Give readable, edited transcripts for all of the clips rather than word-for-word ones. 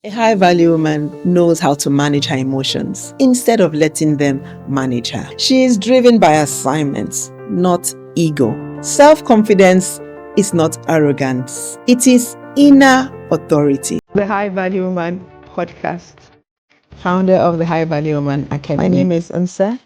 A high value woman knows how to manage her emotions instead of letting them manage her. She is driven by assignments, not ego. Self-confidence is not arrogance. It is inner authority. The High Value Woman podcast, founder of the High Value Woman Academy. My name is Nse,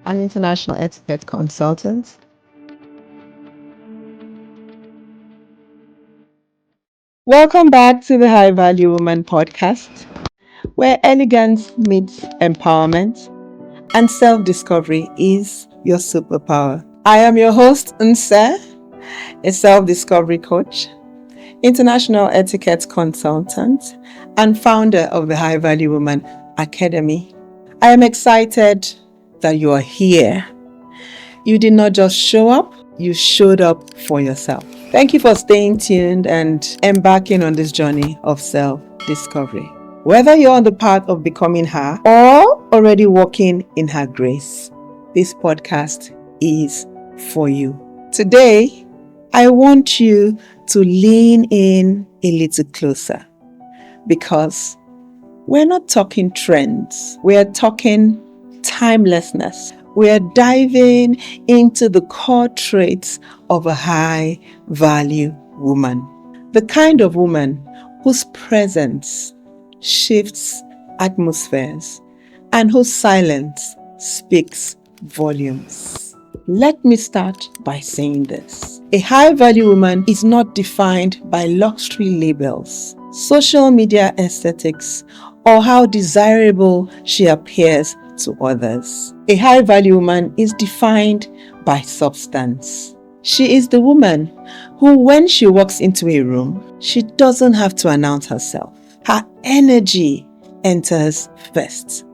an international etiquette consultant. Welcome back to the High Value Woman podcast, where elegance meets empowerment and self-discovery is your superpower. I am your host, Nse, a self-discovery coach, international etiquette consultant, and founder of the High Value Woman Academy. I am excited that you are here. You did not just show up, you showed up for yourself. Thank you for staying tuned and embarking on this journey of self-discovery. Whether you're on the path of becoming her or already walking in her grace, this podcast is for you. Today, I want you to lean in a little closer because we're not talking trends. We're talking timelessness. We're diving into the core traits of a high value woman. The kind of woman whose presence shifts atmospheres and whose silence speaks volumes. Let me start by saying this. A high value woman is not defined by luxury labels, social media aesthetics, or how desirable she appears to others. A high value woman is defined by substance. She is the woman who, when she walks into a room, she doesn't have to announce herself. Her energy enters first.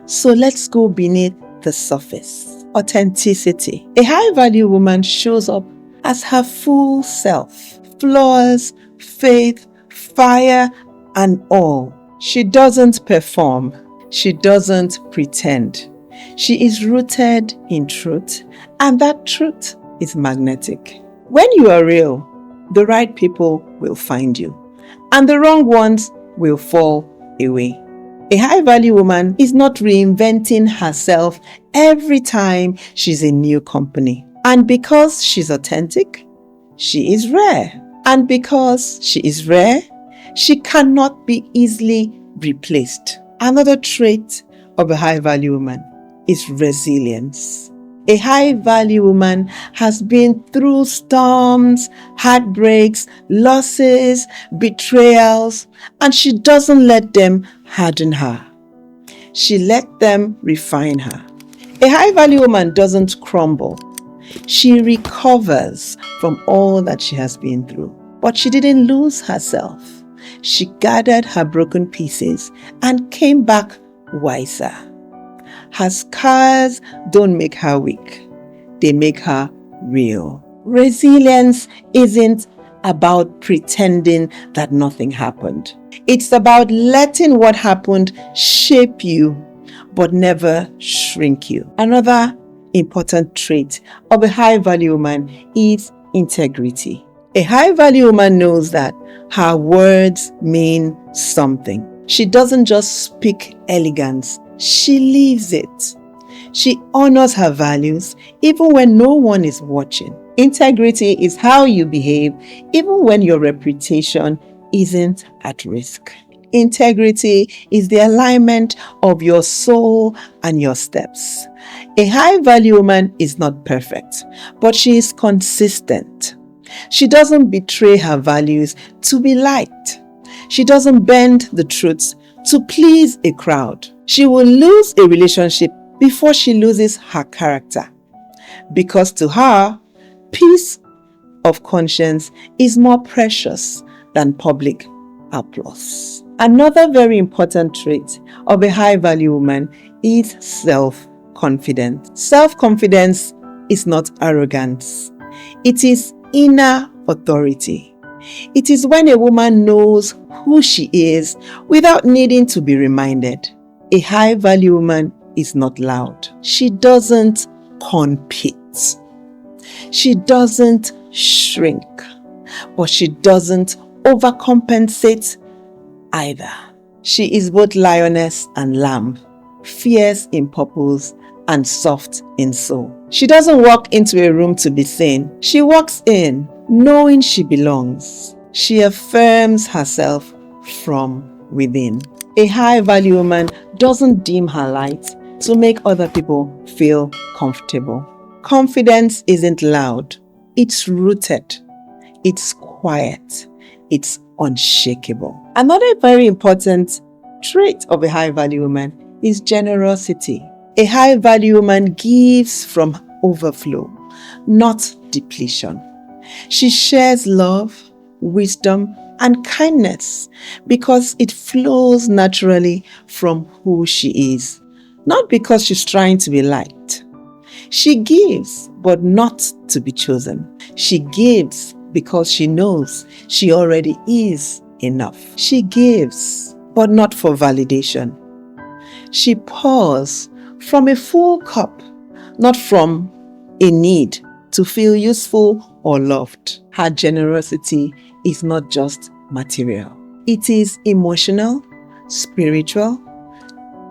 So let's go beneath the surface. Authenticity. A high value woman shows up as her full self. Flaws, faith, fire, and all. She doesn't perform. She doesn't pretend. She is rooted in truth, and that truth is magnetic. When you are real, the right people will find you, and the wrong ones will fall away. A high value woman is not reinventing herself every time she's in new company. And because she's authentic, she is rare. And because she is rare, she cannot be easily replaced. Another trait of a high value woman is resilience. A high value woman has been through storms, heartbreaks, losses, betrayals, and she doesn't let them harden her. She let them refine her. A high value woman doesn't crumble. She recovers from all that she has been through. But she didn't lose herself. She gathered her broken pieces and came back wiser. Her scars don't make her weak. They make her real. Resilience isn't about pretending that nothing happened. It's about letting what happened shape you, but never shrink you. Another important trait of a high value woman is integrity. A high value woman knows that her words mean something. She doesn't just speak elegance, she lives it. She honors her values even when no one is watching. Integrity is how you behave even when your reputation isn't at risk. Integrity is the alignment of your soul and your steps. A high value woman is not perfect, but she is consistent. She doesn't betray her values to be liked. She doesn't bend the truth to please a crowd. She will lose a relationship before she loses her character. Because to her, peace of conscience is more precious than public applause. Another very important trait of a high value woman is self-confidence. Self-confidence is not arrogance. It is inner authority. It is when a woman knows who she is without needing to be reminded. A high value woman is not loud. She doesn't compete. She doesn't shrink, but she doesn't overcompensate either. She is both lioness and lamb, fierce in purpose and soft in soul. She doesn't walk into a room to be seen. She walks in knowing she belongs. She affirms herself from within. A high value woman doesn't dim her light to make other people feel comfortable. Confidence isn't loud. It's rooted. It's quiet. It's unshakable. Another very important trait of a high value woman is generosity. A high value woman gives from overflow, not depletion. She shares love, wisdom, and kindness because it flows naturally from who she is, not because she's trying to be liked. She gives, but not to be chosen. She gives because she knows she already is enough. She gives, but not for validation. She pours from a full cup, not from a need to feel useful or loved. Her generosity is not just material. It is emotional, spiritual,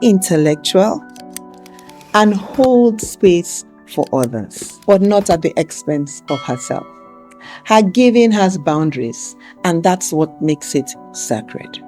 intellectual, and holds space for others, but not at the expense of herself. Her giving has boundaries, and that's what makes it sacred.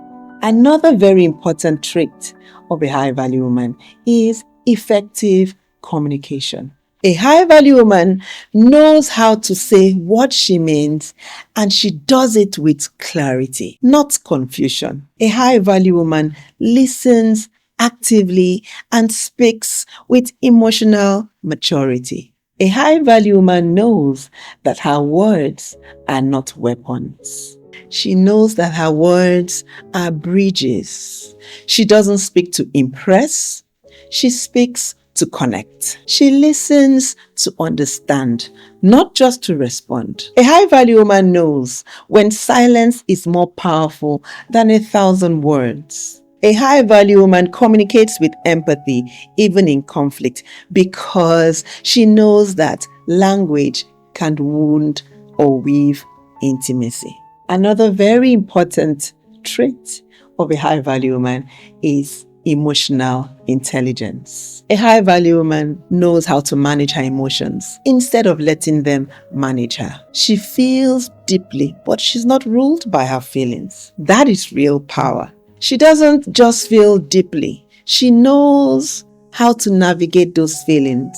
Another very important trait of a high value woman is effective communication. A high value woman knows how to say what she means, and she does it with clarity, not confusion. A high value woman listens actively and speaks with emotional maturity. A high value woman knows that her words are not weapons. She knows that her words are bridges. She doesn't speak to impress. She speaks to connect. She listens to understand, not just to respond. A high value woman knows when silence is more powerful than 1,000 words. A high value woman communicates with empathy even in conflict because she knows that language can wound or weave intimacy. Another very important trait of a high value woman is emotional intelligence. A high value woman knows how to manage her emotions instead of letting them manage her. She feels deeply, but she's not ruled by her feelings. That is real power. She doesn't just feel deeply. She knows how to navigate those feelings.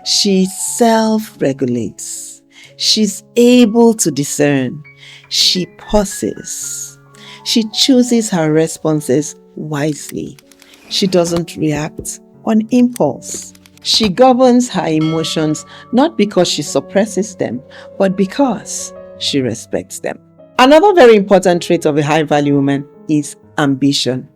She self-regulates. She's able to discern. She pauses. She chooses her responses wisely. She doesn't react on impulse. She governs her emotions not because she suppresses them, but because she respects them. Another very important trait of a high value woman is ambition.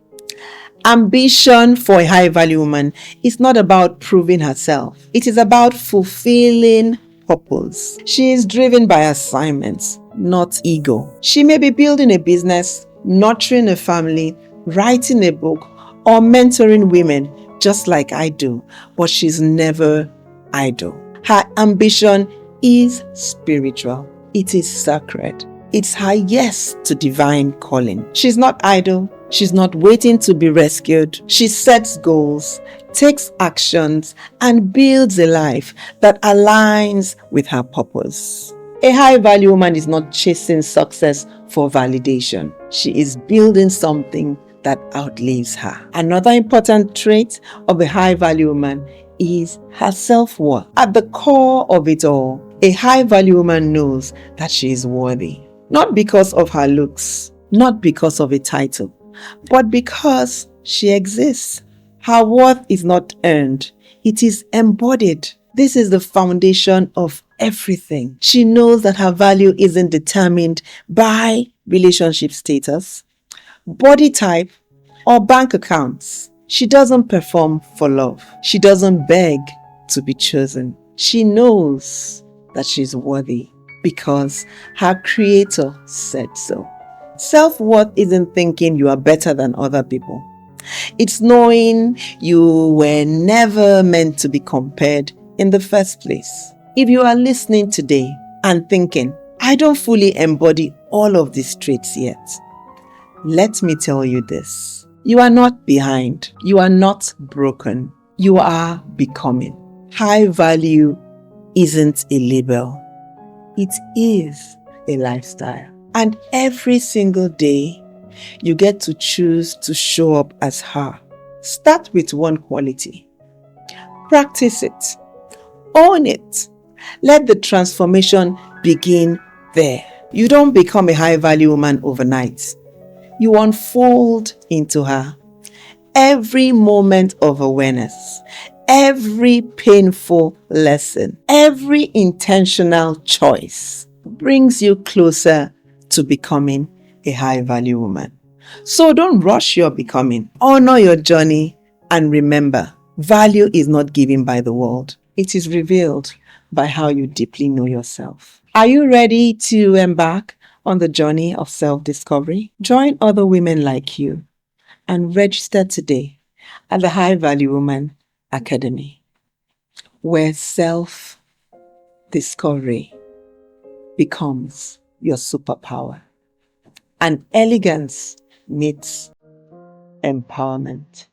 Ambition for a high value woman is not about proving herself. It is about fulfilling purpose. She is driven by assignments, not ego. She may be building a business, nurturing a family, writing a book, or mentoring women just like I do, but she's never idle. Her ambition is spiritual. It is sacred. It's her yes to divine calling. She's not idle. She's not waiting to be rescued. She sets goals, takes actions, and builds a life that aligns with her purpose. A high value woman is not chasing success for validation. She is building something that outlives her. Another important trait of a high value woman is her self-worth. At the core of it all, a high value woman knows that she is worthy. Not because of her looks, not because of a title, but because she exists. Her worth is not earned, it is embodied. This is the foundation of everything. She knows that her value isn't determined by relationship status, body type, or bank accounts. She doesn't perform for love. She doesn't beg to be chosen. She knows that she's worthy because her creator said so. Self-worth isn't thinking you are better than other people. It's knowing you were never meant to be compared in the first place. If you are listening today and thinking, I don't fully embody all of these traits yet, Let me tell you this. You are not behind. You are not broken. You are becoming. High value isn't a label. It is a lifestyle. And every single day, you get to choose to show up as her. Start with one quality. Practice it. Own it. Let the transformation begin there. You don't become a high value woman overnight. You unfold into her. Every moment of awareness, every painful lesson, every intentional choice brings you closer to becoming a high value woman. So don't rush your becoming. Honor your journey and remember, value is not given by the world. It is revealed by how you deeply know yourself. Are you ready to embark on the journey of self-discovery? Join other women like you and register today at the High Value Woman Academy, where self-discovery becomes your superpower and elegance meets empowerment.